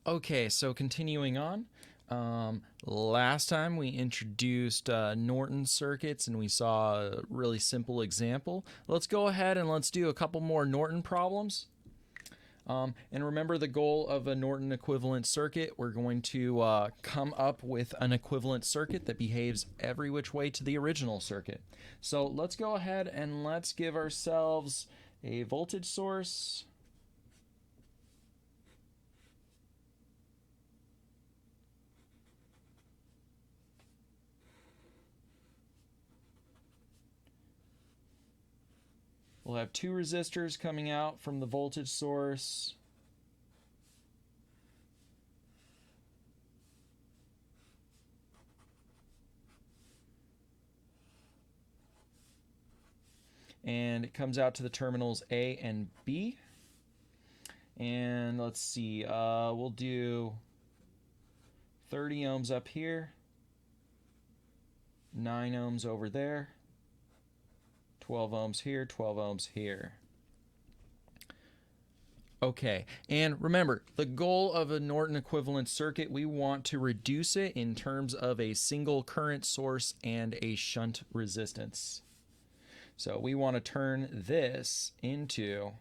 Okay, so continuing on. Last time we introduced Norton circuits and we saw a really simple example. Let's go ahead and let's do a couple more Norton problems. And remember the goal of a Norton equivalent circuit. We're going to come up with an equivalent circuit that behaves every which way to the original circuit. So let's go ahead and let's give ourselves a voltage source. We'll have two resistors coming out from the voltage source. And it comes out to the terminals A and B. And let's see, we'll do 30 ohms up here, 9 ohms over there, 12 ohms here, 12 ohms here. Okay, and remember, the goal of a Norton equivalent circuit, we want to reduce it in terms of a single current source and a shunt resistance. So we want to turn this into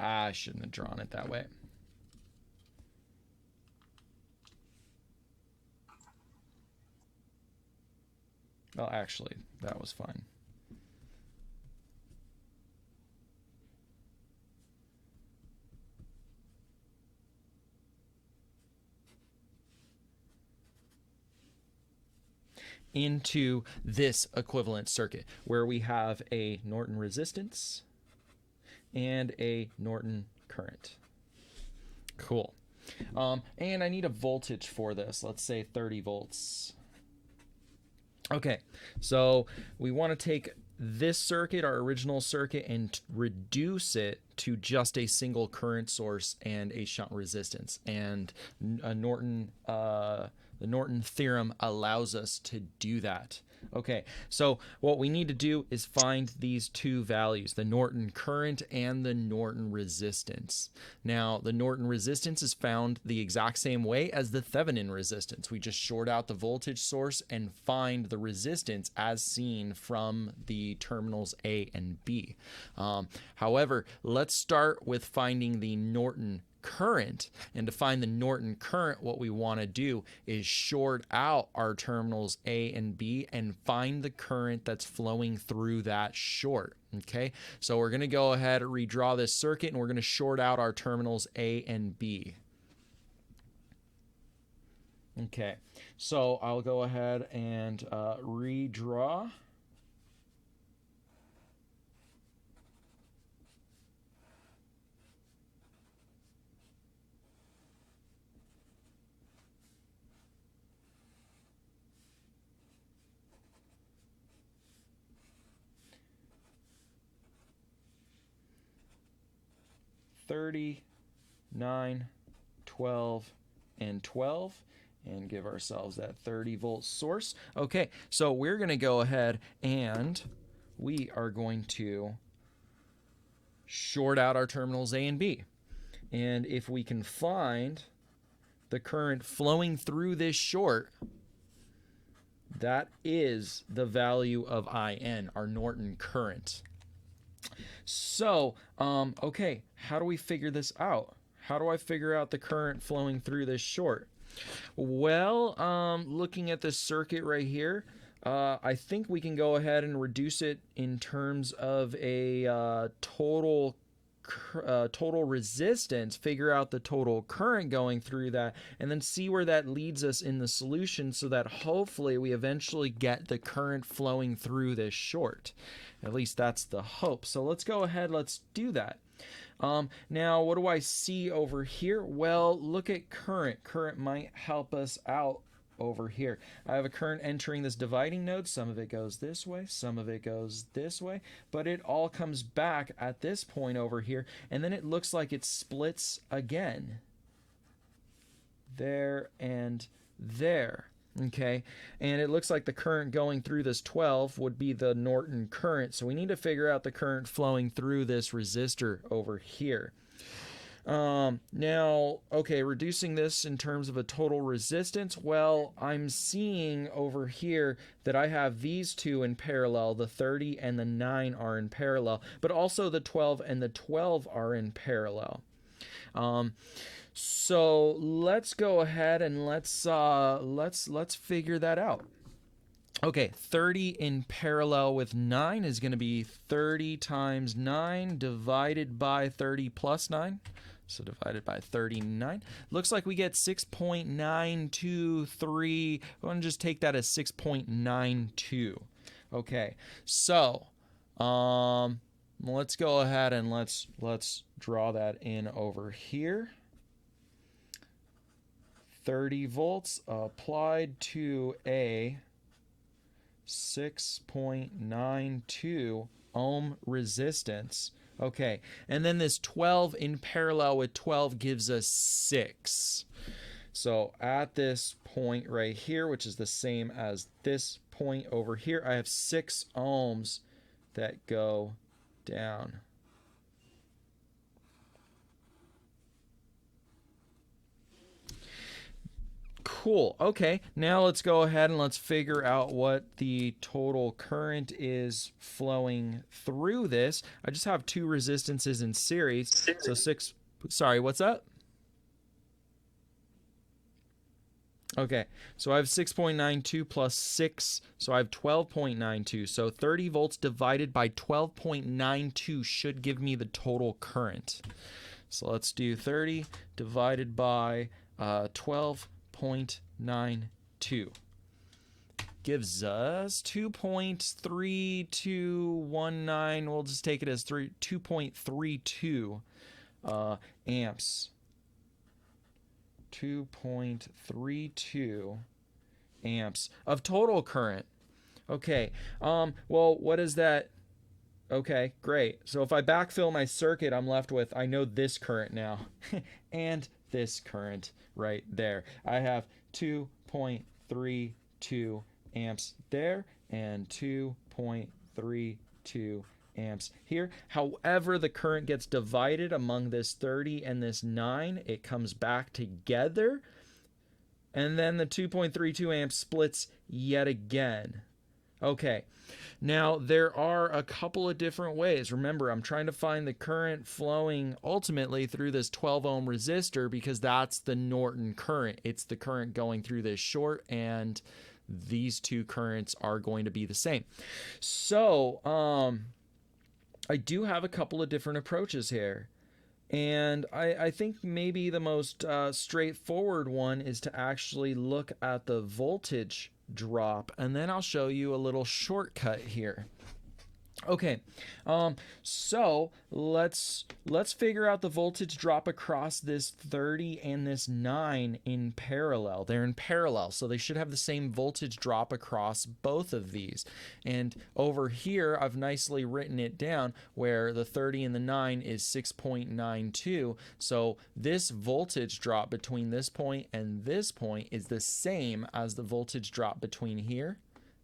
I shouldn't have drawn it that way. Well, actually, that was fine. Into this equivalent circuit where we have a Norton resistance and a Norton current. Cool. And I need a voltage for this. Let's say 30 volts. Okay, so we want to take this circuit, our original circuit, and reduce it to just a single current source and a shunt resistance. And the Norton theorem allows us to do that. Okay, so what we need to do is find these two values, the Norton current and the Norton resistance. Now, the Norton resistance is found the exact same way as the Thevenin resistance. We just short out the voltage source and find the resistance as seen from the terminals A and B. However, let's start with finding the Norton current, and to find the Norton current, what we want to do is short out our terminals A and B and find the current that's flowing through that short. Okay, so we're going to go ahead and redraw this circuit, and we're going to short out our terminals A and B. Okay, so I'll go ahead and redraw. $30, 9, 12, and 12, and give ourselves that 30 volt source. Okay, so we're going to go ahead and we are going to short out our terminals A and B. And if we can find the current flowing through this short, that is the value of IN, our Norton current. So, okay, how do we figure this out? How do I figure out the current flowing through this short? Well, looking at this circuit right here, I think we can go ahead and reduce it in terms of a total resistance, figure out the total current going through that, and then see where that leads us in the solution so that hopefully we eventually get the current flowing through this short. At least that's the hope. So let's go ahead, let's do that. Now, what do I see over here? Well, look at current. Current might help us out over here. I have a current entering this dividing node. Some of it goes this way, some of it goes this way, but it all comes back at this point over here, and then it looks like it splits again. there, and there. Okay, and it looks like the current going through this 12 would be the Norton current, so we need to figure out the current flowing through this resistor over here. Now, okay, reducing this in terms of a total resistance, well, I'm seeing over here that I have these two in parallel, the 30 and the 9 are in parallel, but also the 12 and the 12 are in parallel. So let's go ahead and let's figure that out. Okay, 30 in parallel with 9 is going to be 30 times 9 divided by 30 plus 9. So divided by 39. Looks like we get 6.923. I'm going to just take that as 6.92. Okay, so let's go ahead and let's draw that in over here. 30 volts applied to a 6.92 ohm resistance. Okay, and then this 12 in parallel with 12 gives us 6. So at this point right here, which is the same as this point over here, I have 6 ohms that go down. Cool. Okay, now let's go ahead and let's figure out what the total current is flowing through this. I just have 2 resistances in series. So 6, sorry, what's up? Okay, so I have 6.92 plus 6, so I have 12.92. So 30 volts divided by 12.92 should give me the total current. So let's do 30 divided by 12.92 gives us 2.3219. We'll just take it as 2.32 amps. 2.32 amps of total current. Okay, well, what is that? Okay, great. So if I backfill my circuit, I'm left with, I know this current now, and this current right there. I have 2.32 amps there, and 2.32 amps here. However, the current gets divided among this 30 and this 9. It comes back together, and then the 2.32 amps splits yet again. Okay, now there are a couple of different ways. Remember, I'm trying to find the current flowing ultimately through this 12 ohm resistor because that's the Norton current. It's the current going through this short, and these two currents are going to be the same. So, I do have a couple of different approaches here. And I think maybe the most straightforward one is to actually look at the voltage drop, and then I'll show you a little shortcut here. Okay, so let's figure out the voltage drop across this 30 and this 9 in parallel. They're in parallel, so they should have the same voltage drop across both of these. And over here, I've nicely written it down where the 30 and the 9 is 6.92. So this voltage drop between this point and this point is the same as the voltage drop between here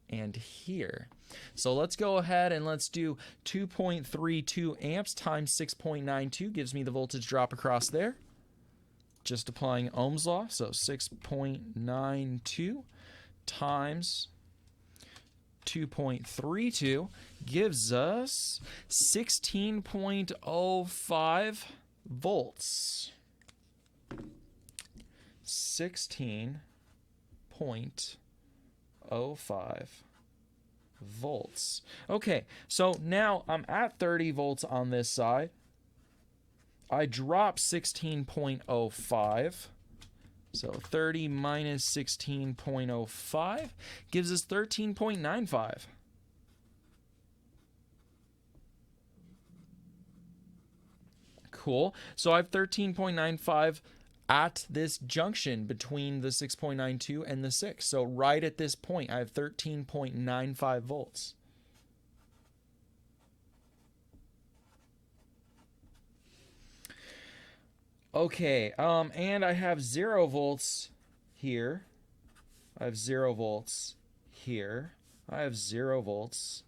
and here. So let's go ahead and let's do 2.32 amps times 6.92 gives me the voltage drop across there. Just applying Ohm's law, so 6.92 times 2.32 gives us 16.05 volts. 16.05 volts. Okay, so now I'm at 30 volts on this side. I drop 16.05. So 30 minus 16.05 gives us 13.95. Cool. So I have 13.95 at this junction between the 6.92 and the 6. So right at this point, I have 13.95 volts. Okay, and I have 0 volts here. I have 0 volts here. I have 0 volts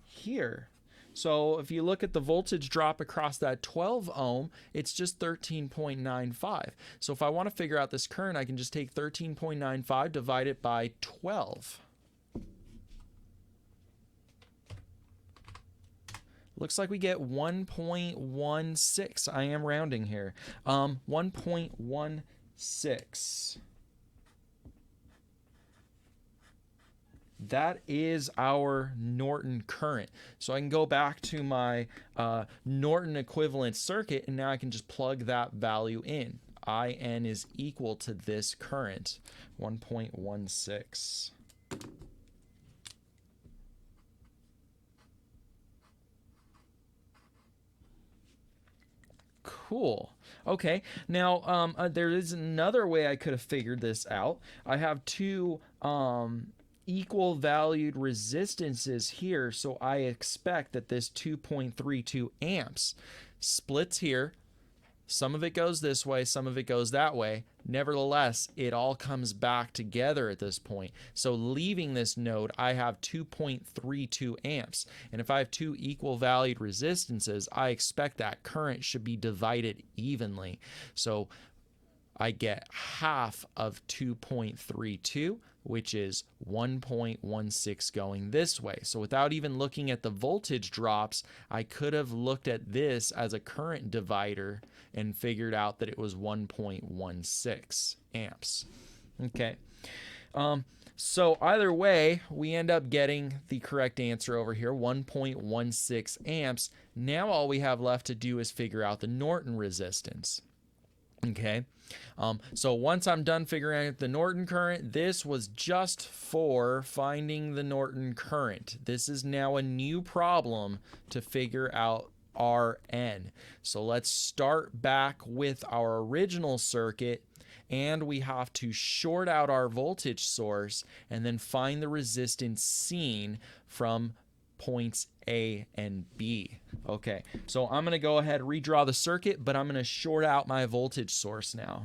here. So if you look at the voltage drop across that 12 ohm, it's just 13.95. So if I want to figure out this current, I can just take 13.95, divide it by 12. Looks like we get 1.16. I am rounding here. 1.16. That is our Norton current. So I can go back to my Norton equivalent circuit, and now I can just plug that value in. IN is equal to this current, 1.16. Cool. Okay, now there is another way I could have figured this out. I have two equal valued resistances here, so I expect that this 2.32 amps splits here. Some of it goes this way, some of it goes that way. Nevertheless, it all comes back together at this point. So leaving this node, I have 2.32 amps. And if I have two equal valued resistances, I expect that current should be divided evenly. So I get half of 2.32, which is 1.16 going this way. So without even looking at the voltage drops, I could have looked at this as a current divider and figured out that it was 1.16 amps. Okay. So either way, we end up getting the correct answer over here, 1.16 amps. Now all we have left to do is figure out the Norton resistance. Okay, so once I'm done figuring out the Norton current, this was just for finding the Norton current. This is now a new problem to figure out Rn. So let's start back with our original circuit, and we have to short out our voltage source and then find the resistance seen from points A and B. Okay, so I'm going to go ahead and redraw the circuit, but I'm going to short out my voltage source now.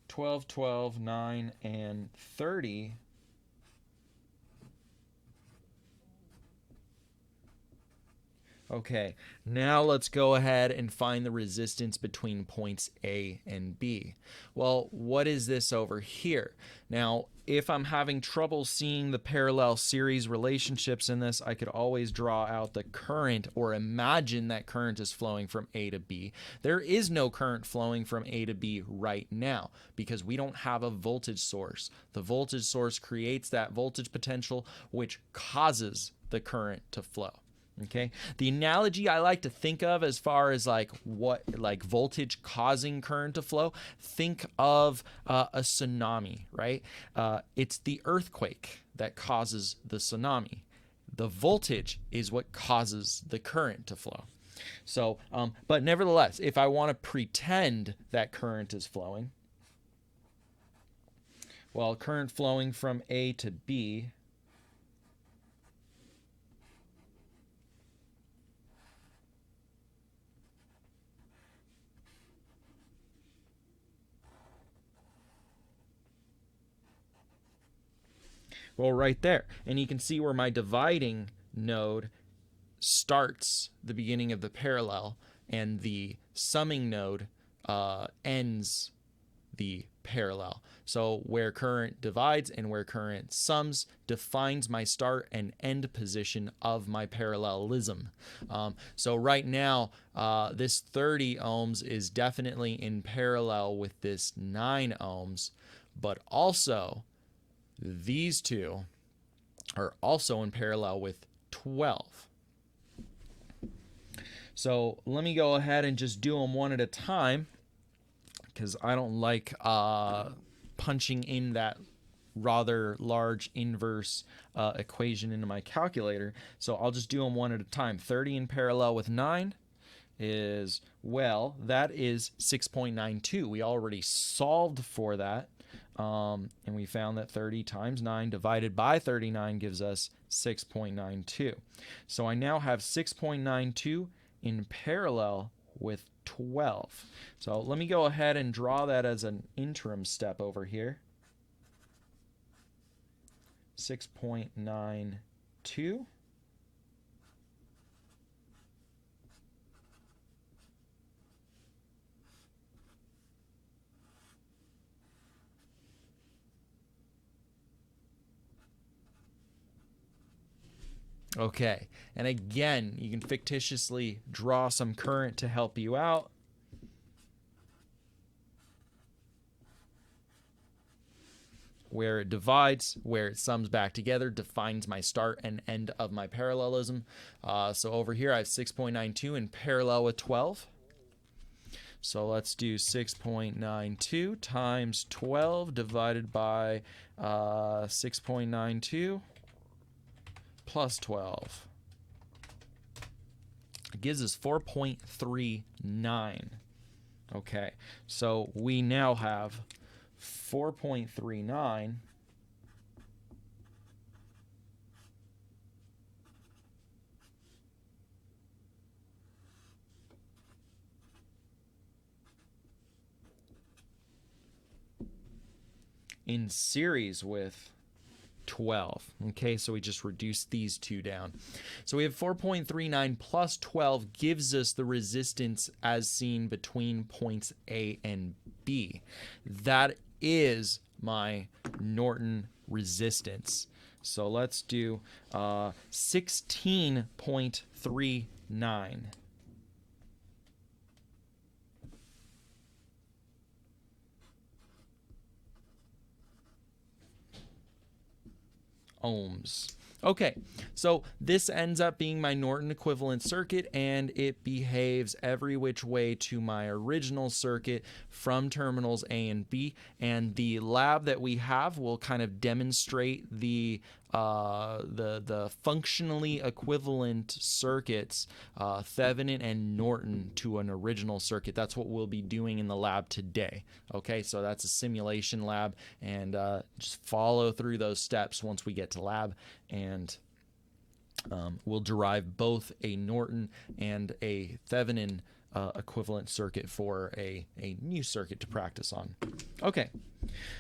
Twelve, 12, 9, and 30. Okay, now let's go ahead and find the resistance between points A and B. Well, what is this over here? Now, if I'm having trouble seeing the parallel series relationships in this, I could always draw out the current or imagine that current is flowing from A to B. There is no current flowing from A to B right now because we don't have a voltage source. The voltage source creates that voltage potential, which causes the current to flow. Okay, the analogy I like to think of as far as like voltage causing current to flow, think of a tsunami, right? It's the earthquake that causes the tsunami. The voltage is what causes the current to flow. So, but nevertheless, if I want to pretend that current is flowing, well, current flowing from A to B, well, right there. And you can see where my dividing node starts the beginning of the parallel and the summing node ends the parallel. So where current divides and where current sums defines my start and end position of my parallelism. So right now, this 30 ohms is definitely in parallel with this 9 ohms, but also these two are also in parallel with 12. So let me go ahead and just do them one at a time because I don't like punching in that rather large inverse equation into my calculator. So I'll just do them one at a time. 30 in parallel with 9 is, well, that is 6.92. We already solved for that. And we found that 30 times 9 divided by 39 gives us 6.92. So I now have 6.92 in parallel with 12. So let me go ahead and draw that as an interim step over here. 6.92. Okay, and again, you can fictitiously draw some current to help you out. Where it divides, where it sums back together, defines my start and end of my parallelism. So over here I have 6.92 in parallel with 12. So let's do 6.92 times 12 divided by 6.92 plus 12. It gives us 4.39. Okay, so we now have 4.39 in series with 12. Okay, so we just reduced these two down. So we have 4.39 plus 12 gives us the resistance as seen between points A and B. That is my Norton resistance. So let's do 16.39. ohms. Okay, so this ends up being my Norton equivalent circuit, and it behaves every which way to my original circuit from terminals A and B. And the lab that we have will kind of demonstrate the functionally equivalent circuits, Thevenin and Norton, to an original circuit. That's what we'll be doing in the lab today. Okay, so that's a simulation lab, and just follow through those steps once we get to lab, and we'll derive both a Norton and a Thevenin equivalent circuit for a new circuit to practice on. Okay,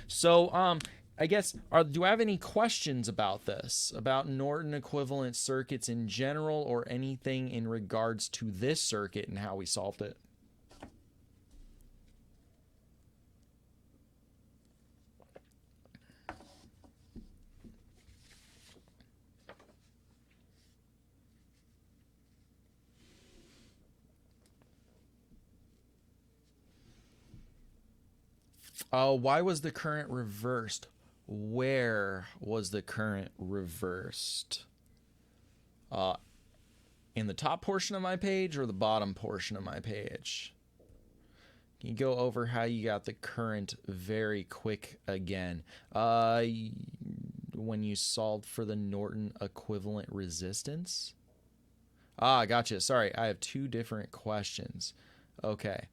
so I guess, do I have any questions about this, about Norton equivalent circuits in general, or anything in regards to this circuit and how we solved it? Why was the current reversed? Where was the current reversed? In the top portion of my page or the bottom portion of my page? Can you go over how you got the current very quick again? When you solved for the Norton equivalent resistance? Gotcha. Sorry, I have two different questions. Okay.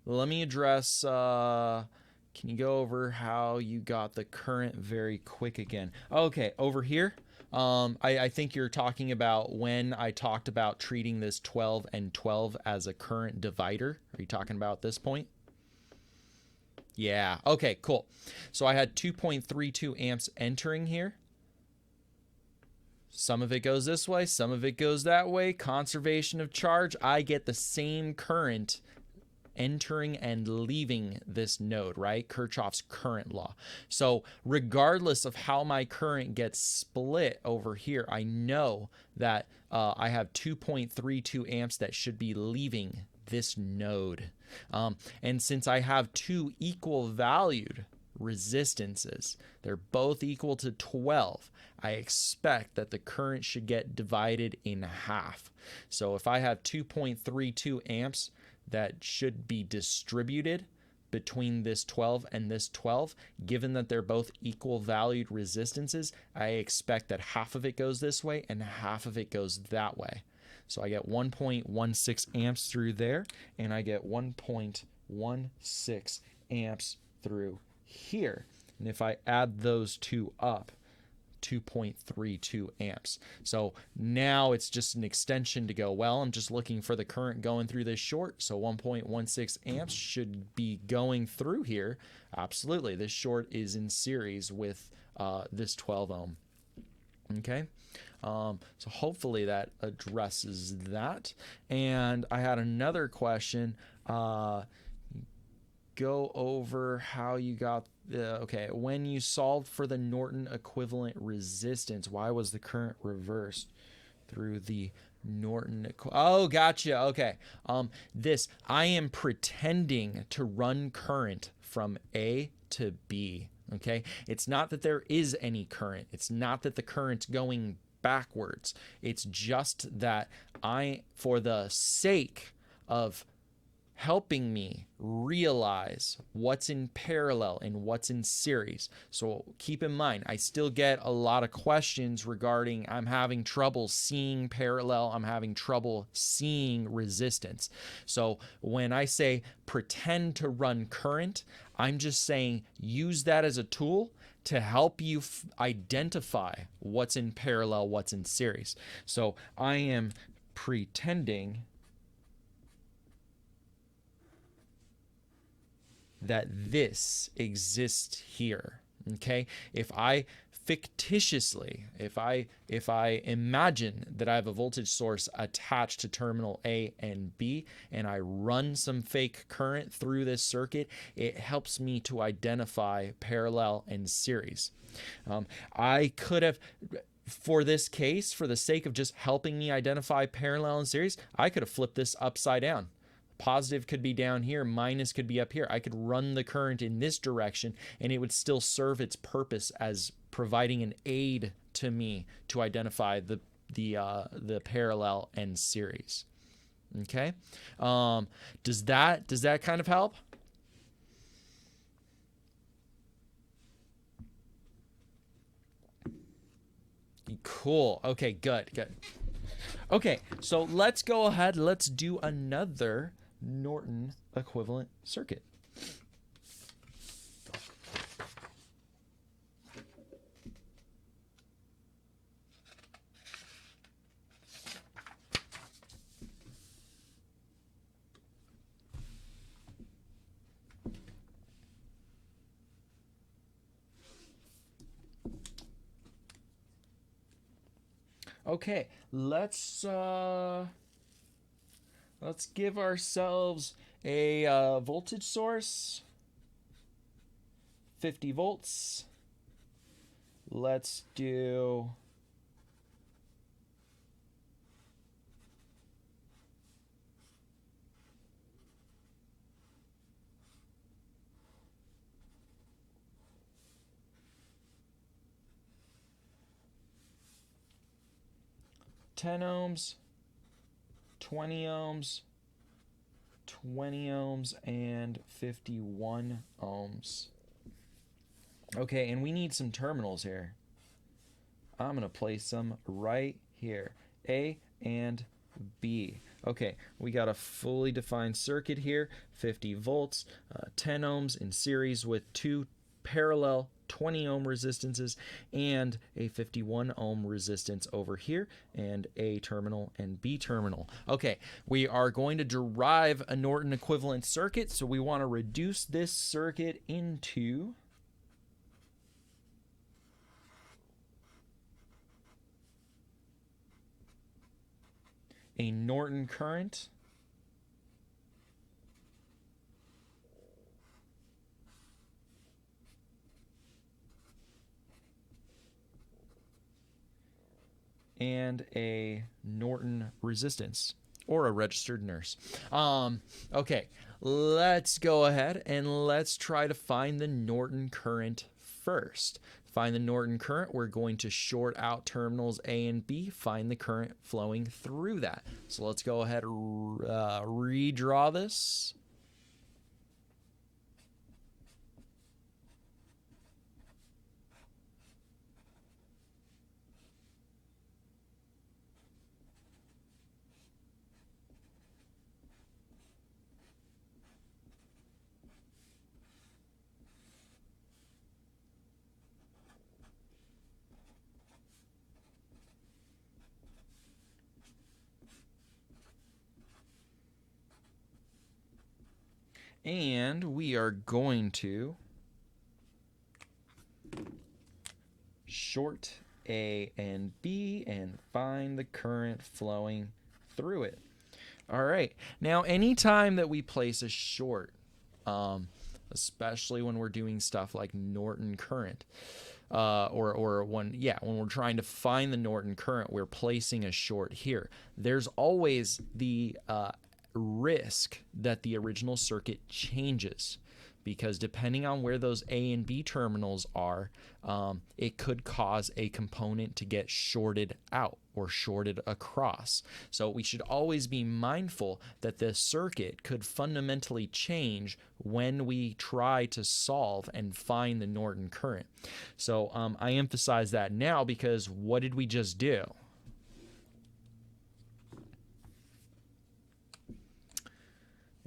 Let me address, can you go over how you got the current very quick again? Okay, over here, I think you're talking about when I talked about treating this 12 and 12 as a current divider. Are you talking about this point? Yeah, okay, cool. So I had 2.32 amps entering here. Some of it goes this way, some of it goes that way. Conservation of charge, I get the same current entering and leaving this node, right? Kirchhoff's current law. So regardless of how my current gets split over here, I know that I have 2.32 amps that should be leaving this node. And since I have two equal valued resistances, they're both equal to 12, I expect that the current should get divided in half. So if I have 2.32 amps that should be distributed between this 12 and this 12, given that they're both equal valued resistances, I expect that half of it goes this way and half of it goes that way. So I get 1.16 amps through there, and I get 1.16 amps through here. And if I add those two up, 2.32 amps. So now it's just an extension to go, well, I'm just looking for the current going through this short, so 1.16 amps should be going through here. Absolutely, this short is in series with this 12 ohm. Okay, so hopefully that addresses that. And I had another question. Go over how you got okay, when you solved for the Norton equivalent resistance, why was the current reversed through the Norton? Oh, gotcha. Okay. I am pretending to run current from A to B. Okay. It's not that there is any current. It's not that the current's going backwards. It's just that for the sake of helping me realize what's in parallel and what's in series. So keep in mind, I still get a lot of questions regarding I'm having trouble seeing parallel, I'm having trouble seeing resistance. So when I say pretend to run current, I'm just saying use that as a tool to help you identify what's in parallel, what's in series. So I am pretending that this exists here. Okay, if I fictitiously, if I imagine that I have a voltage source attached to terminal A and B, and I run some fake current through this circuit, it helps me to identify parallel and series. I could have, for this case, for the sake of just helping me identify parallel and series, I could have flipped this upside down. Positive could be down here, minus could be up here. I could run the current in this direction and it would still serve its purpose as providing an aid to me to identify the parallel and series. Okay, does that kind of help? Cool. Okay, good. Okay, so let's go ahead. Let's do another Norton equivalent circuit. Okay, let's give ourselves a voltage source, 50 volts. Let's do ohms, 20 ohms, 20 ohms, and 51 ohms. Okay, and we need some terminals here. I'm going to place them right here, A and B. Okay, we got a fully defined circuit here, 50 volts, 10 ohms in series with two parallel 20 ohm resistances and a 51 ohm resistance over here, and A terminal and B terminal. Okay, we are going to derive a Norton equivalent circuit, so we want to reduce this circuit into a Norton current and a Norton resistance, or a registered nurse. Okay, let's go ahead and let's try to find the Norton current first. Find the Norton current, we're going to short out terminals A and B, find the current flowing through that. So let's go ahead and redraw this. And we are going to short A and B and find the current flowing through it. All right. Now, anytime that we place a short, especially when we're doing stuff like Norton current, or when we're trying to find the Norton current, we're placing a short here. There's always the risk that the original circuit changes, because depending on where those A and B terminals are, it could cause a component to get shorted out or shorted across. So we should always be mindful that the circuit could fundamentally change when we try to solve and find the Norton current. So I emphasize that now, because what did we just do?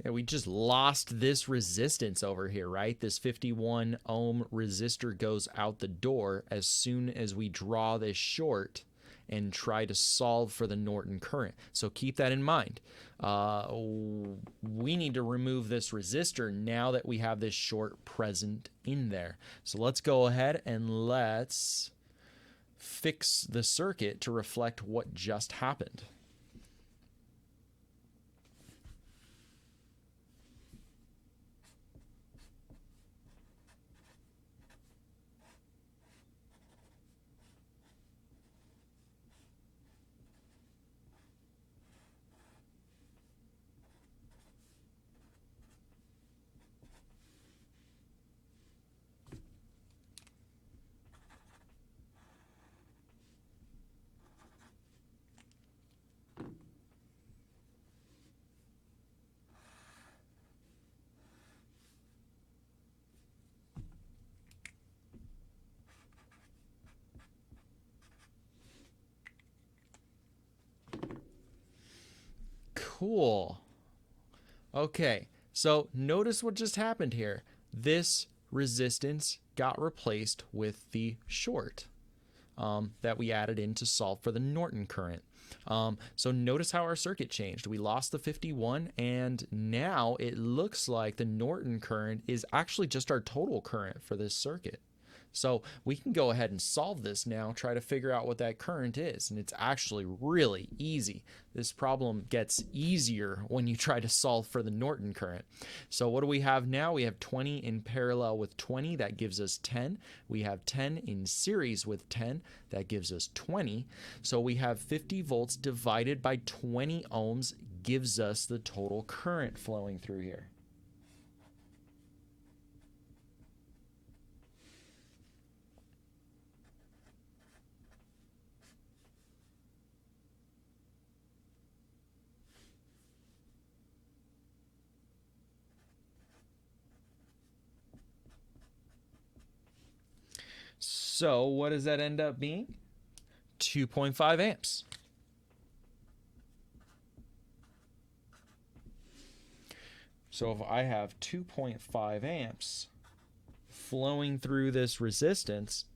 We just lost this resistance over here, right? This 51 ohm resistor goes out the door as soon as we draw this short and try to solve for the Norton current. So keep that in mind. We need to remove this resistor now that we have this short present in there. So let's go ahead and let's fix the circuit to reflect what just happened. Cool. Okay, so notice what just happened here. This resistance got replaced with the short that we added in to solve for the Norton current. So notice how our circuit changed. We lost the 51, and now it looks like the Norton current is actually just our total current for this circuit. So we can go ahead and solve this now, try to figure out what that current is, and it's actually really easy. This problem gets easier when you try to solve for the Norton current. So what do we have now? We have 20 in parallel with 20, that gives us 10. We have 10 in series with 10, that gives us 20. So we have 50 volts divided by 20 ohms gives us the total current flowing through here. So what does that end up being? 2.5 amps. So if I have 2.5 amps flowing through this resistance,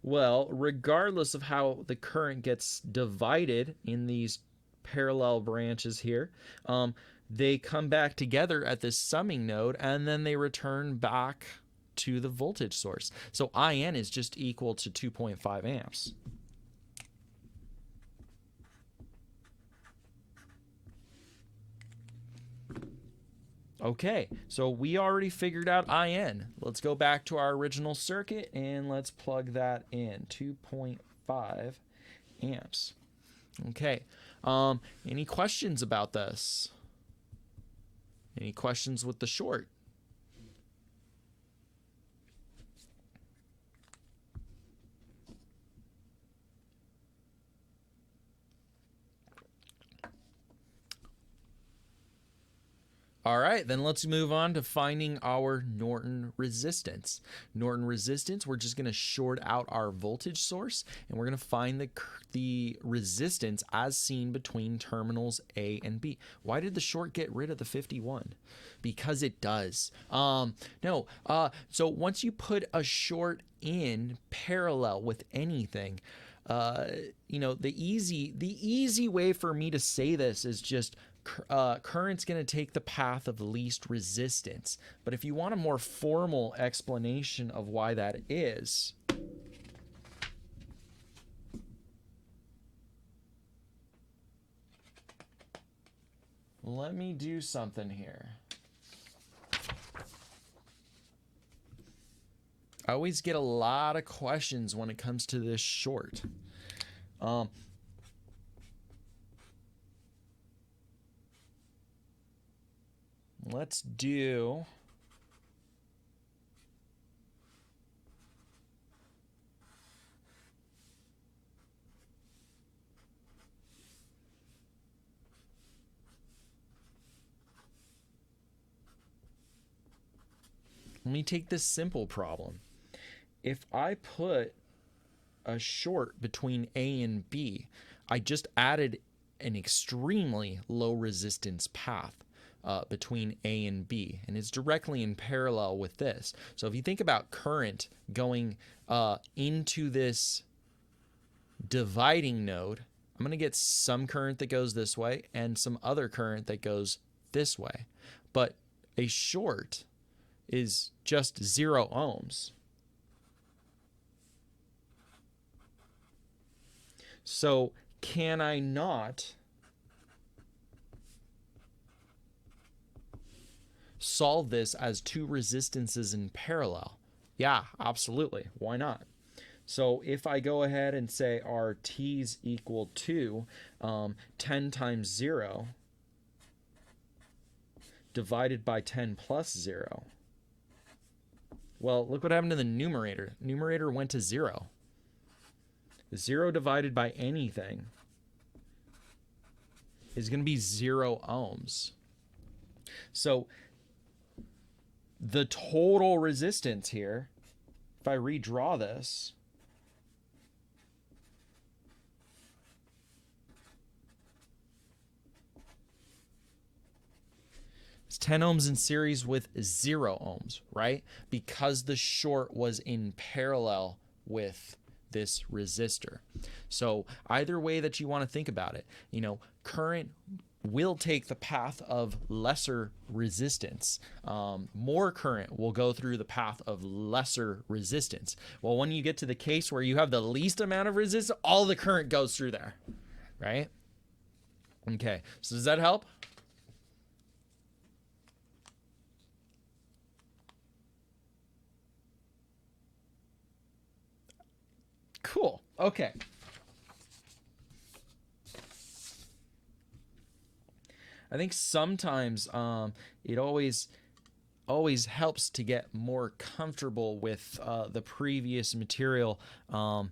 well, regardless of how the current gets divided in these parallel branches here, they come back together at this summing node, and then they return back to the voltage source. So IN is just equal to 2.5 amps. Okay, so we already figured out IN. Let's go back to our original circuit and let's plug that in. 2.5 amps. Okay, any questions about this? Any questions with the short? All right, then let's move on to finding our Norton resistance. Norton resistance, we're just going to short out our voltage source, and we're going to find the resistance as seen between terminals A and B. Why did the short get rid of the 51? Because it does. So once you put a short in parallel with anything, the easy way for me to say this is just current's going to take the path of least resistance. But if you want a more formal explanation of why that is, let me do something here. I always get a lot of questions when it comes to this short. Let's do... Let me take this simple problem. If I put a short between A and B, I just added an extremely low resistance path between A and B, and it's directly in parallel with this. So if you think about current going into this dividing node, I'm going to get some current that goes this way and some other current that goes this way. But a short is just 0 ohms. So can I not solve this as two resistances in parallel? Yeah, absolutely. Why not? So if I go ahead and say RT's equal to 10 times 0 divided by 10 plus 0, well, look what happened to the numerator. Numerator went to 0. 0 divided by anything is going to be 0 ohms. So the total resistance here, if I redraw this, it's 10 ohms in series with 0 ohms, right? Because the short was in parallel with this resistor. So either way that you want to think about it, current will take the path of lesser resistance. More current will go through the path of lesser resistance. Well, when you get to the case where you have the least amount of resistance, all the current goes through there, right? Okay, so does that help? Cool. Okay. I think sometimes it always helps to get more comfortable with the previous material, and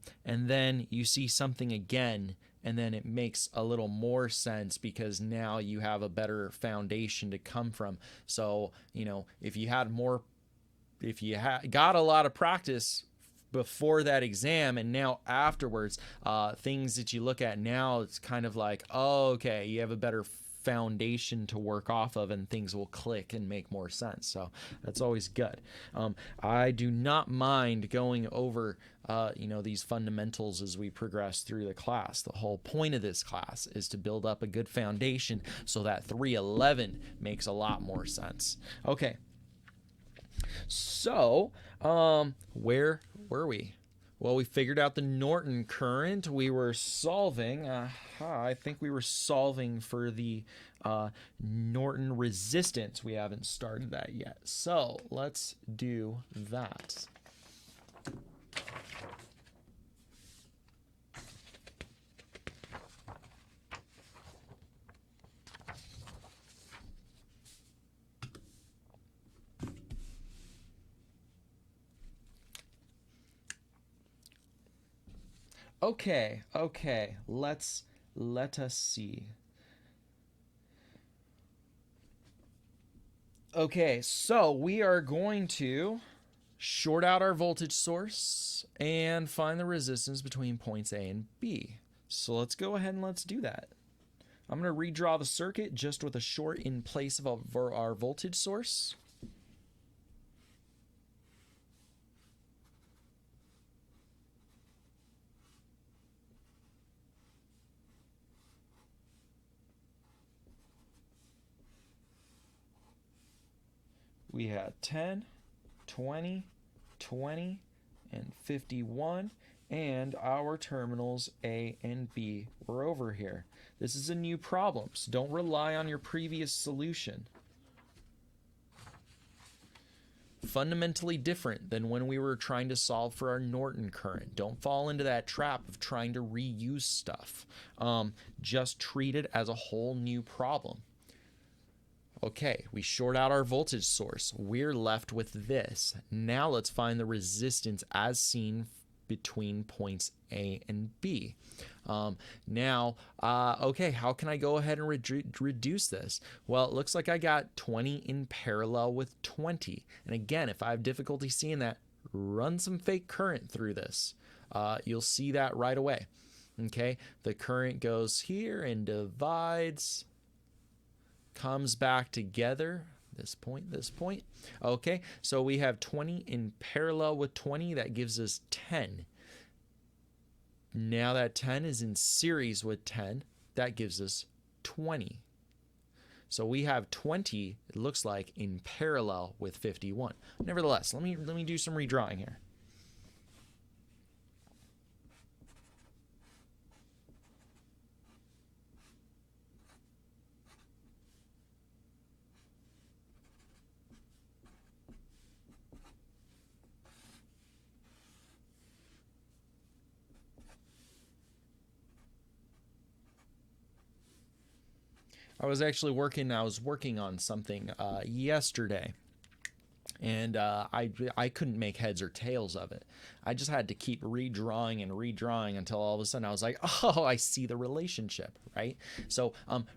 then you see something again, and then it makes a little more sense because now you have a better foundation to come from. So if you got a lot of practice before that exam, and now afterwards, things that you look at now, it's kind of like, oh, okay, you have a better foundation to work off of, and things will click and make more sense. So that's always good. I do not mind going over these fundamentals as we progress through the class. The whole point of this class is to build up a good foundation so that 311 makes a lot more sense. Okay. So, where were we? Well, we figured out the Norton current. We were solving, I think we were solving for the Norton resistance. We haven't started that yet. So, let's do that. Okay, let us see. Okay, so we are going to short out our voltage source and find the resistance between points A and B. So let's go ahead and let's do that. I'm going to redraw the circuit just with a short in place of our voltage source. we had 10, 20, 20, and 51, and our terminals A and B were over here. This is a new problem, so don't rely on your previous solution. Fundamentally different than when we were trying to solve for our Norton current. Don't fall into that trap of trying to reuse stuff. Just treat it as a whole new problem. Okay, we short out our voltage source. We're left with this. Now let's find the resistance as seen between points A and B. Okay, how can I go ahead and reduce this? Well, it looks like I got 20 in parallel with 20. And again, if I have difficulty seeing that, run some fake current through this. You'll see that right away. Okay, the current goes here and divides, comes back together. This point. Okay, so we have 20 in parallel with 20. That gives us 10. Now that 10 is in series with 10. That gives us 20. So we have 20, it looks like, in parallel with 51. Nevertheless, let me do some redrawing here. I was working on something yesterday, and I couldn't make heads or tails of it. I just had to keep redrawing and redrawing until all of a sudden I was like, oh, I see the relationship, right? So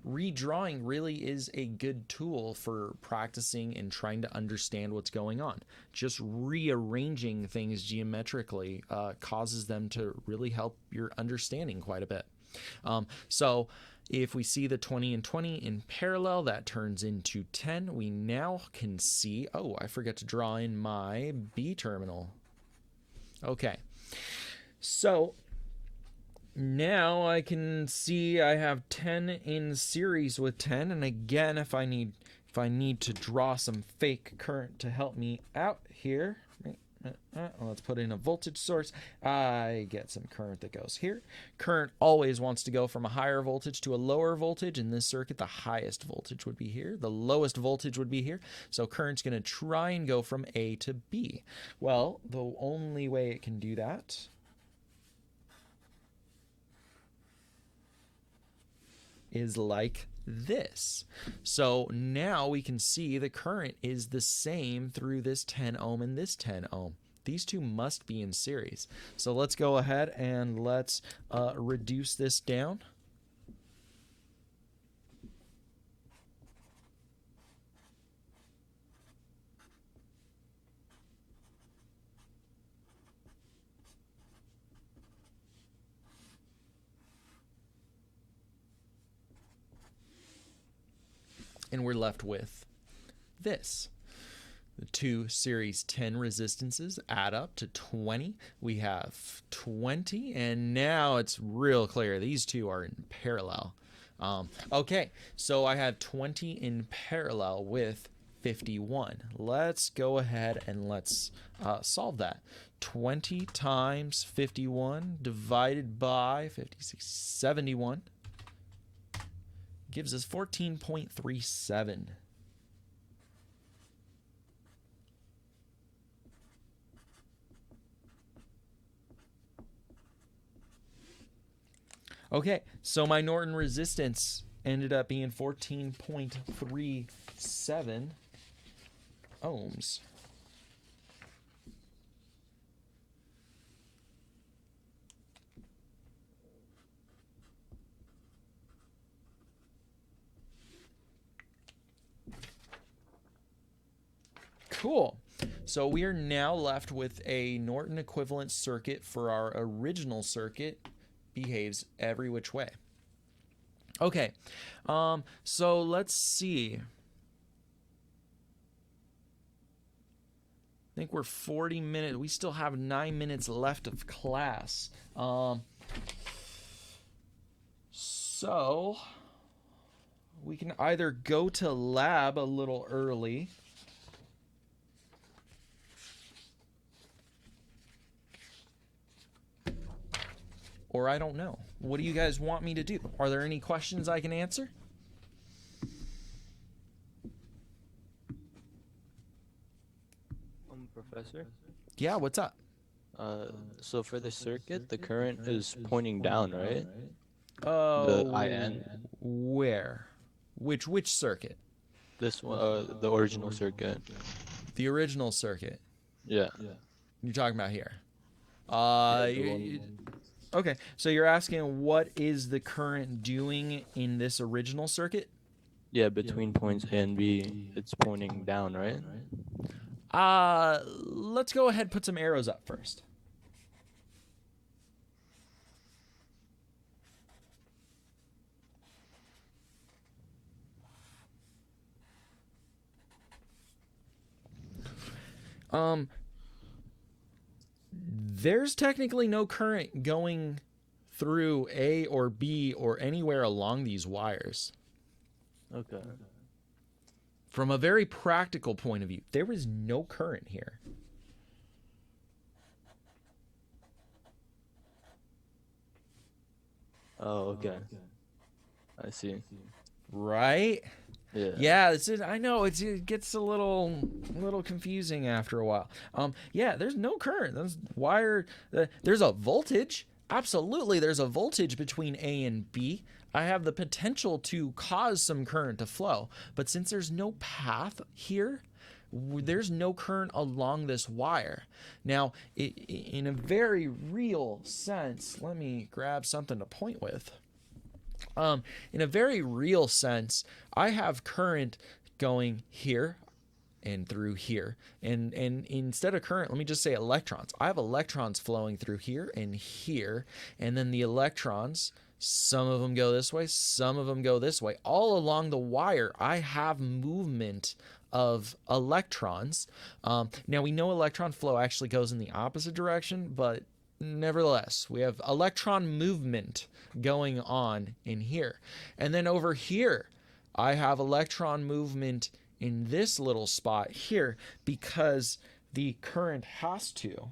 redrawing really is a good tool for practicing and trying to understand what's going on. Just rearranging things geometrically causes them to really help your understanding quite a bit. So if we see the 20 and 20 in parallel, that turns into 10. We now can see, oh, I forget to draw in my B terminal. Okay, so now I can see I have 10 in series with 10, and again, if I need to draw some fake current to help me out here, let's put in a voltage source. I get some current that goes here. Current always wants to go from a higher voltage to a lower voltage. In this circuit, the highest voltage would be here. The lowest voltage would be here. So current's going to try and go from A to B. Well, the only way it can do that is like this. So now we can see the current is the same through this 10 ohm and this 10 ohm. These two must be in series. So let's go ahead and let's reduce this down. And we're left with this. The two series 10 resistances add up to 20. We have 20, and now it's real clear. These two are in parallel. Okay, so I have 20 in parallel with 51. Let's go ahead and let's solve that. 20 times 51 divided by 71 gives us 14.37. Okay, so my Norton resistance ended up being 14.37 ohms. Cool. So we are now left with a Norton equivalent circuit for our original circuit. Behaves every which way. Okay, so let's see. I think we're 40 minutes. We still have 9 minutes left of class. So we can either go to lab a little early or I don't know. What do you guys want me to do? Are there any questions I can answer? Professor? Yeah, what's up? So for the circuit, the current is pointing down, right? Oh, The IN? where? Which circuit? This one, the original circuit. The original circuit. Yeah. You're talking about here. The Okay, so you're asking what is the current doing in this original circuit? Yeah, between points A and B, it's pointing down, right? Let's go ahead and put some arrows up first. There's technically no current going through A or B or anywhere along these wires. Okay. From a very practical point of view, there is no current here. Oh, okay. I see. Right? Yeah. Yeah, I know it gets a little confusing after a while. Yeah, there's no current. There's wire. There's a voltage. Absolutely, there's a voltage between A and B. I have the potential to cause some current to flow, but since there's no path here, there's no current along this wire. Now, in a very real sense, let me grab something to point with. In a very real sense, I have current going here and through here. And instead of current, let me just say electrons. I have electrons flowing through here, and then the electrons, some of them go this way, some of them go this way. All along the wire, I have movement of electrons. Now, we know electron flow actually goes in the opposite direction, but nevertheless, we have electron movement going on in here. And then over here, I have electron movement in this little spot here because the current has to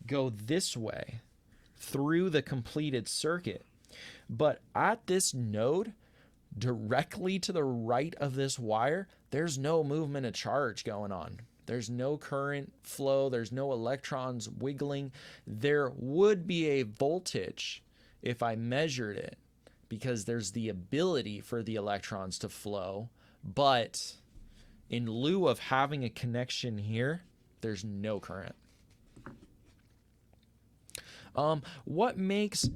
go this way through the completed circuit. But at this node, directly to the right of this wire, there's no movement of charge going on. There's no current flow. There's no electrons wiggling. There would be a voltage if I measured it because there's the ability for the electrons to flow. But in lieu of having a connection here, there's no current. What makes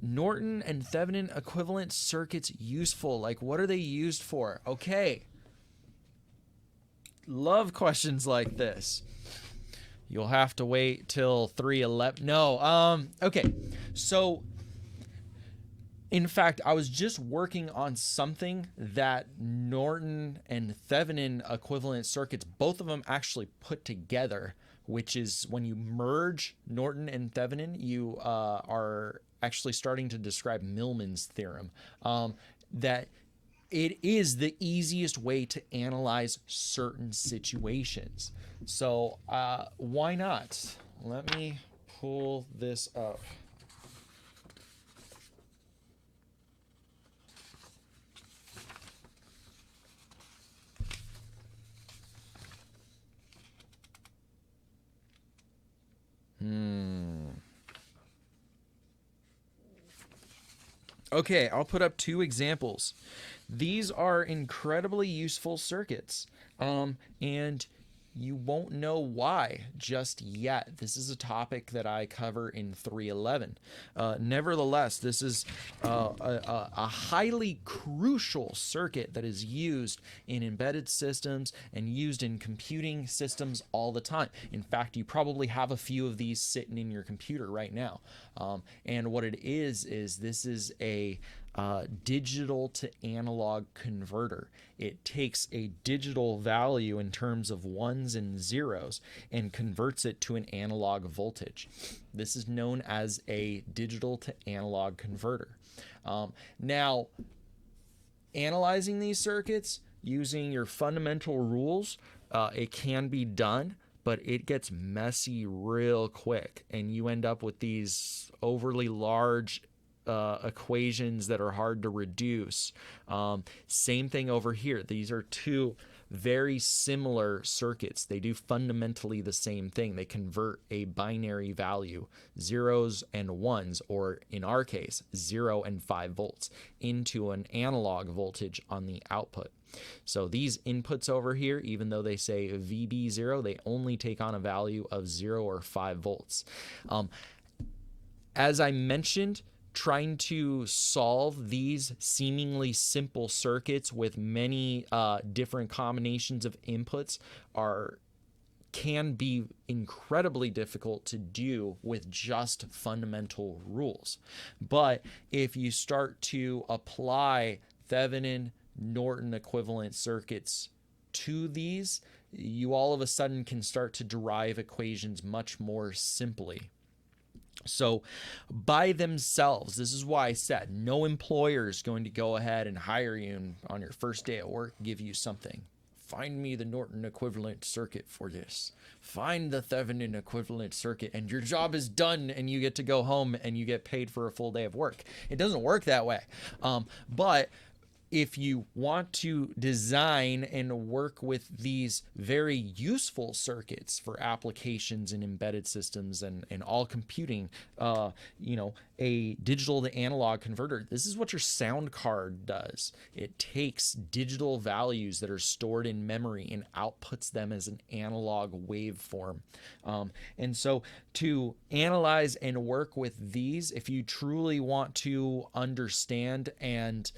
Norton and Thevenin equivalent circuits useful? Like, what are they used for? Okay. Love questions like this. You'll have to wait till 3:11. No, okay. So, in fact, I was just working on something that Norton and Thevenin equivalent circuits, both of them actually put together, which is when you merge Norton and Thevenin, you are actually starting to describe Millman's theorem. That it is the easiest way to analyze certain situations. So why not? Let me pull this up. Okay, I'll put up two examples. These are incredibly useful circuits, and you won't know why just yet. This is a topic that I cover in 311. Nevertheless, this is a highly crucial circuit that is used in embedded systems and used in computing systems all the time. In fact, you probably have a few of these sitting in your computer right now. And what it is this is a digital to analog converter. It takes a digital value in terms of ones and zeros and converts it to an analog voltage. This is known as a digital to analog converter. Now, analyzing these circuits using your fundamental rules, it can be done, but it gets messy real quick, and you end up with these overly large equations that are hard to reduce. Same thing over here. These are two very similar circuits. They do fundamentally the same thing. They convert a binary value, zeros and ones, or in our case, 0 and 5 volts, into an analog voltage on the output. So these inputs over here, even though they say VB0, they only take on a value of 0 or 5 volts. As I mentioned, trying to solve these seemingly simple circuits with many different combinations of inputs can be incredibly difficult to do with just fundamental rules. But if you start to apply Thevenin, Norton equivalent circuits to these, you all of a sudden can start to derive equations much more simply. So by themselves, this is why I said no employer is going to go ahead and hire you and on your first day at work give you something. Find me the Norton equivalent circuit for this. Find the Thevenin equivalent circuit, and your job is done, and you get to go home and you get paid for a full day of work. It doesn't work that way. But if you want to design and work with these very useful circuits for applications in embedded systems and all computing, a digital to analog converter, this is what your sound card does. It takes digital values that are stored in memory and outputs them as an analog waveform. And so to analyze and work with these, if you truly want to understand and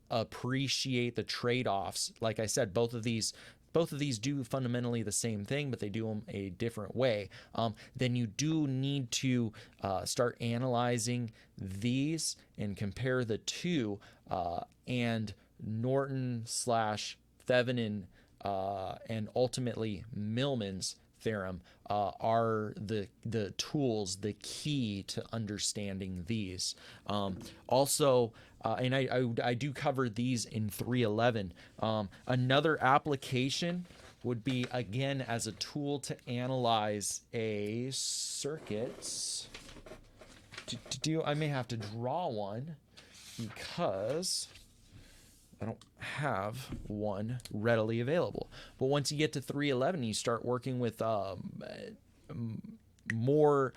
appreciate the trade-offs, like I said, both of these do fundamentally the same thing, but they do them a different way. Then you do need to start analyzing these and compare the two, and Norton slash Thevenin and ultimately Millman's theorem are the tools, the key to understanding these. Also, and I do cover these in 311. Another application would be, again, as a tool to analyze a circuit. I may have to draw one because I don't have one readily available. But once you get to 311, you start working with more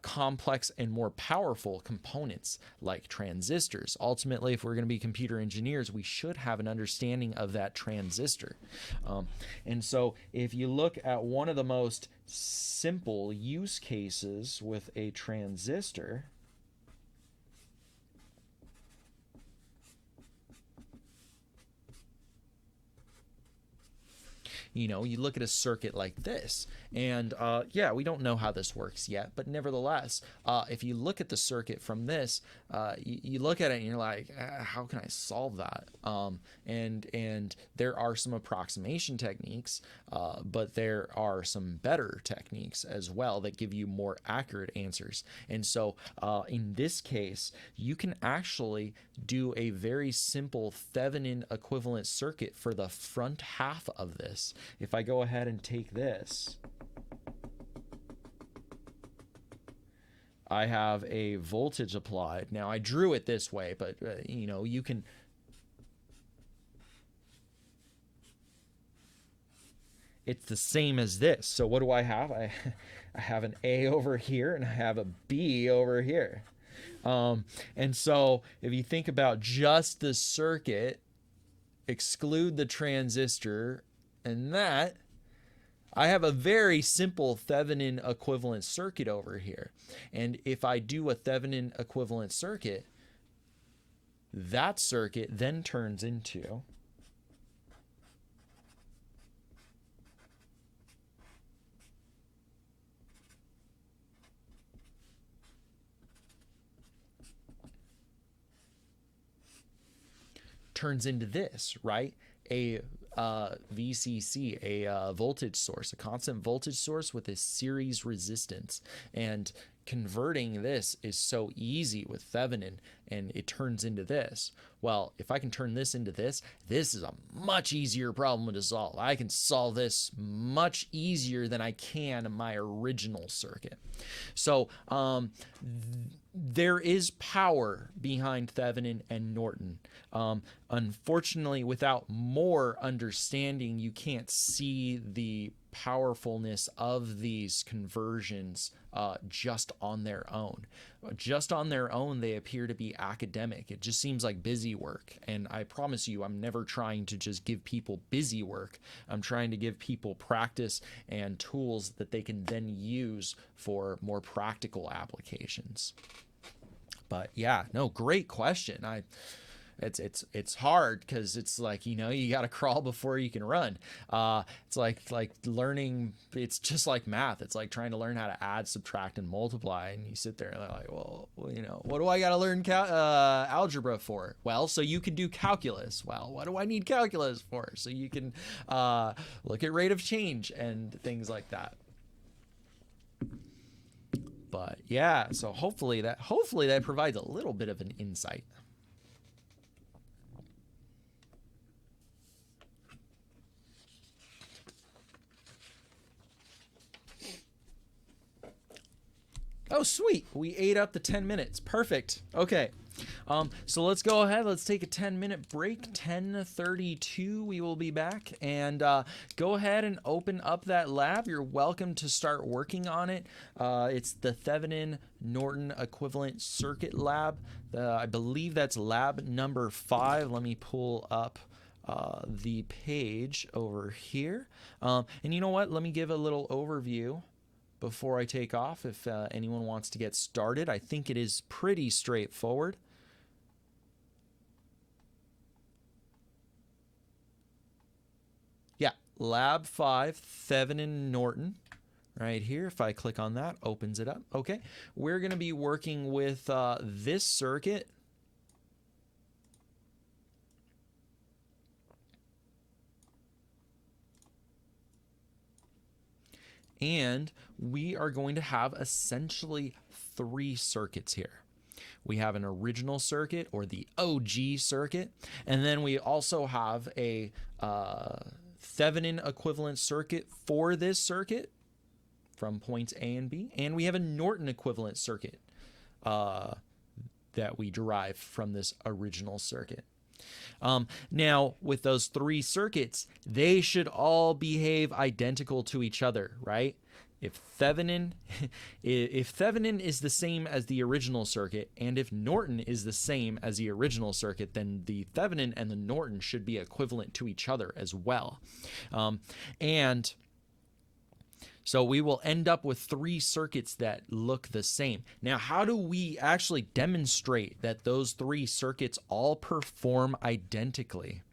complex and more powerful components like transistors. Ultimately, if we're going to be computer engineers, we should have an understanding of that transistor. And so if you look at one of the most simple use cases with a transistor, you look at a circuit like this, and we don't know how this works yet, but nevertheless, if you look at the circuit from this, you look at it and you're like, how can I solve that? And there are some approximation techniques, but there are some better techniques as well that give you more accurate answers. And so in this case, you can actually do a very simple Thevenin equivalent circuit for the front half of this. If I go ahead and take this, I have a voltage applied. Now I drew it this way, but you can. It's the same as this. So what do I have? I have an A over here and I have a B over here. And so if you think about just the circuit, exclude the transistor and that, I have a very simple Thevenin equivalent circuit over here. And if I do a Thevenin equivalent circuit, that circuit then turns into this, right? A VCC, a voltage source, a constant voltage source with a series resistance. And converting this is so easy with Thevenin, and it turns into this. Well, if I can turn this into this, this is a much easier problem to solve. I can solve this much easier than I can my original circuit. So there is power behind Thevenin and Norton. Unfortunately, without more understanding, you can't see the powerfulness of these conversions just on their own. Just on their own, they appear to be academic. It just seems like busy work. And I promise you, I'm never trying to just give people busy work. I'm trying to give people practice and tools that they can then use for more practical applications. But yeah, no, great question. It's hard because it's like, you know, you got to crawl before you can run. It's like learning. It's just like math. It's like trying to learn how to add, subtract, and multiply. And you sit there and they're like, well, you know, what do I got to learn algebra for? Well, so you can do calculus. Well, what do I need calculus for? So you can look at rate of change and things like that. But yeah, so hopefully that provides a little bit of an insight. Oh, sweet. We ate up the 10 minutes. Perfect. Okay. So let's go ahead. Let's take a 10-minute break. 10:32, we will be back. And go ahead and open up that lab. You're welcome to start working on it. It's the Thevenin Norton equivalent circuit lab. I believe that's lab number 5. Let me pull up the page over here. And you know what? Let me give a little overview before I take off if anyone wants to get started. I think it is pretty straightforward. Yeah, Lab 5, Thevenin Norton, right here. If I click on that, opens it up. Okay, we're going to be working with this circuit. And we are going to have essentially 3 circuits here. We have an original circuit, or the OG circuit, and then we also have a Thevenin equivalent circuit for this circuit from points A and B, and we have a Norton equivalent circuit that we derive from this original circuit. Now, with those 3 circuits, they should all behave identical to each other, right? If Thevenin is the same as the original circuit, and if Norton is the same as the original circuit, then the Thevenin and the Norton should be equivalent to each other as well. And so we will end up with 3 circuits that look the same. Now, how do we actually demonstrate that those 3 circuits all perform identically?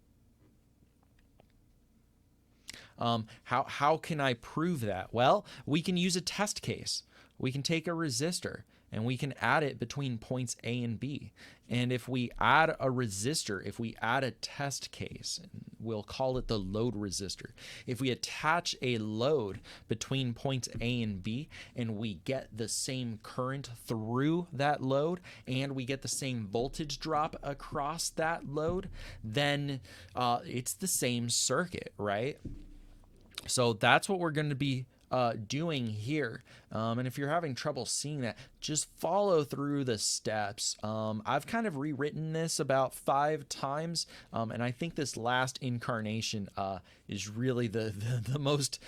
How can I prove that? Well, we can use a test case. We can take a resistor and we can add it between points A and B. And if we add a resistor, if we add a test case, we'll call it the load resistor. If we attach a load between points A and B and we get the same current through that load and we get the same voltage drop across that load, then it's the same circuit, right? So that's what we're going to be doing here. And if you're having trouble seeing that, just follow through the steps. I've kind of rewritten this about 5 times, and I think this last incarnation is really the most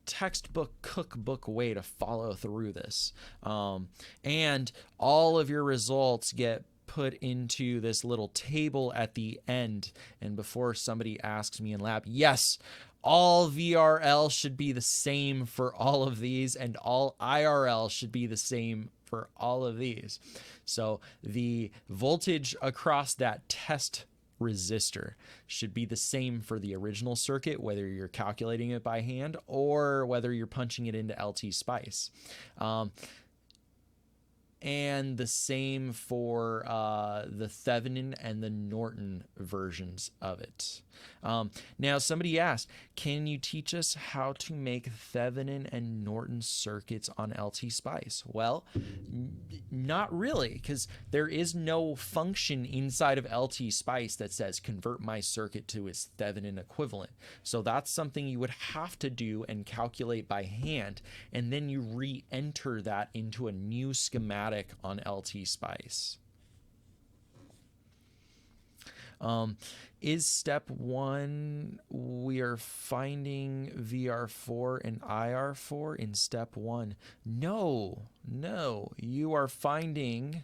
textbook cookbook way to follow through this. And all of your results get put into this little table at the end. And before somebody asks me in lab, yes, all VRL should be the same for all of these, and all IRL should be the same for all of these. So the voltage across that test resistor should be the same for the original circuit, whether you're calculating it by hand or whether you're punching it into LT Spice. And the same for the Thevenin and the Norton versions of it. Now, somebody asked, can you teach us how to make Thevenin and Norton circuits on LT Spice? Well, not really, because there is no function inside of LT Spice that says convert my circuit to its Thevenin equivalent. So that's something you would have to do and calculate by hand, and then you re-enter that into a new schematic on LT Spice. Is step 1 we are finding VR4 and IR4 in step 1? No, you are finding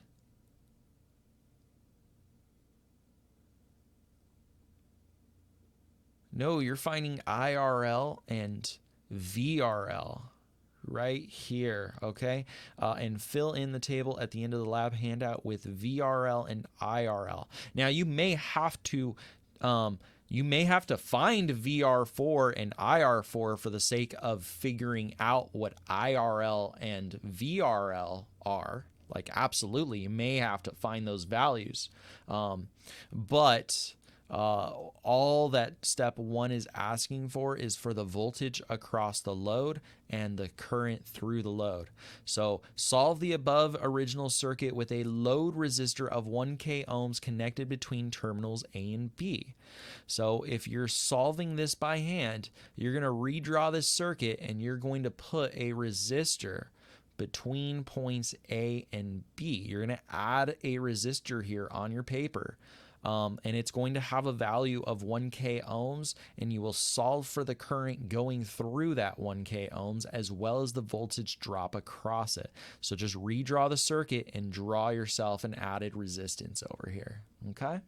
you're finding IRL and VRL right here, okay? And fill in the table at the end of the lab handout with VRL and IRL. Now, you may have to find VR4 and IR4 for the sake of figuring out what IRL and VRL are. Like, absolutely, you may have to find those values. But all that step 1 is asking for is for the voltage across the load and the current through the load. So solve the above original circuit with a load resistor of 1K ohms connected between terminals A and B. So if you're solving this by hand, you're going to redraw this circuit and you're going to put a resistor between points A and B. You're going to add a resistor here on your paper. And it's going to have a value of 1K ohms, and you will solve for the current going through that 1K ohms as well as the voltage drop across it. So just redraw the circuit and draw yourself an added resistance over here. Okay?